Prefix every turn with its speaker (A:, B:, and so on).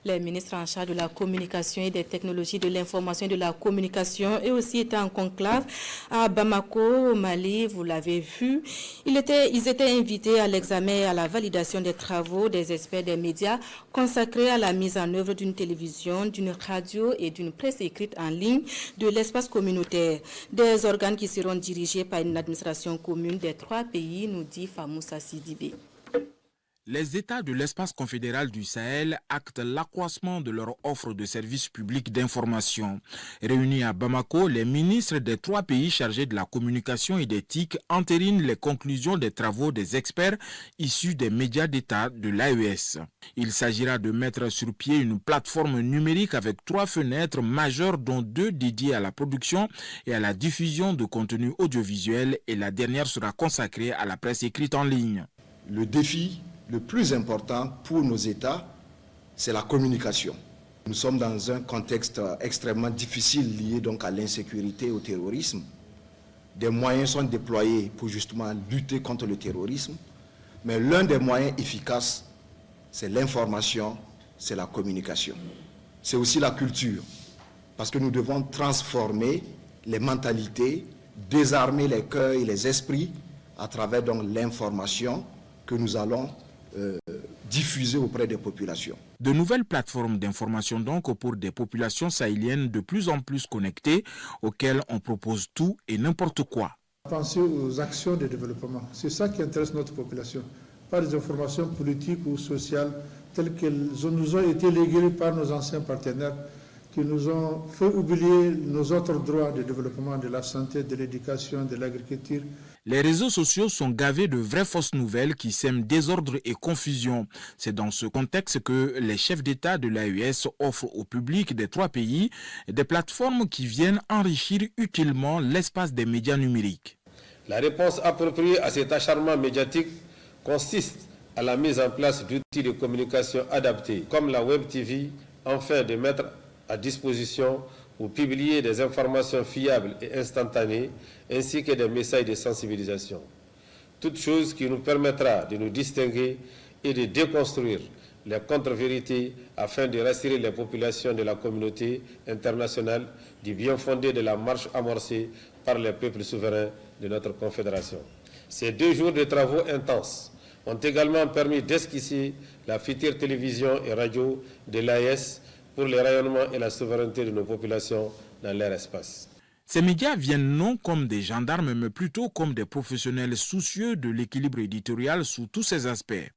A: Les ministres en charge de la communication et des technologies de l'information et de la communication et aussi étaient en conclave à Bamako, au Mali, vous l'avez vu. Ils étaient invités à l'examen et à la validation des travaux des experts des médias consacrés à la mise en œuvre d'une télévision, d'une radio et d'une presse écrite en ligne de l'espace communautaire. Des organes qui seront dirigés par une administration commune des 3 pays, nous dit Famoussa Sidibé.
B: Les États de l'espace confédéral du Sahel actent l'accroissement de leur offre de services publics d'information. Réunis à Bamako, les ministres des 3 pays chargés de la communication et des TIC entérinent les conclusions des travaux des experts issus des médias d'État de l'AES. Il s'agira de mettre sur pied une plateforme numérique avec 3 fenêtres majeures dont 2 dédiées à la production et à la diffusion de contenus audiovisuels et la dernière sera consacrée à la presse écrite en ligne.
C: Le défi le plus important pour nos États, c'est la communication. Nous sommes dans un contexte extrêmement difficile lié donc à l'insécurité et au terrorisme. Des moyens sont déployés pour justement lutter contre le terrorisme, mais l'un des moyens efficaces, c'est l'information, c'est la communication. C'est aussi la culture, parce que nous devons transformer les mentalités, désarmer les cœurs et les esprits à travers donc l'information que nous allons diffusée auprès des populations.
B: De nouvelles plateformes d'information donc pour des populations sahéliennes de plus en plus connectées auxquelles on propose tout et n'importe quoi.
D: Penser aux actions de développement, c'est ça qui intéresse notre population, pas des informations politiques ou sociales telles qu'elles nous ont été léguées par nos anciens partenaires qui nous ont fait oublier nos autres droits de développement, de la santé, de l'éducation, de l'agriculture.
B: Les réseaux sociaux sont gavés de vraies fausses nouvelles qui sèment désordre et confusion. C'est dans ce contexte que les chefs d'État de l'AES offrent au public des 3 pays des plateformes qui viennent enrichir utilement l'espace des médias numériques.
E: La réponse appropriée à cet acharnement médiatique consiste à la mise en place d'outils de communication adaptés, comme la Web TV, afin de mettre à disposition ou publier des informations fiables et instantanées, ainsi que des messages de sensibilisation. Toute chose qui nous permettra de nous distinguer et de déconstruire les contre-vérités afin de rassurer les populations de la communauté internationale du bien fondé de la marche amorcée par les peuples souverains de notre confédération. Ces 2 jours de travaux intenses ont également permis d'esquisser la future télévision et radio de l'AES pour le rayonnement et la souveraineté de nos populations dans leur espace.
B: Ces médias viennent non comme des gendarmes, mais plutôt comme des professionnels soucieux de l'équilibre éditorial sous tous ses aspects.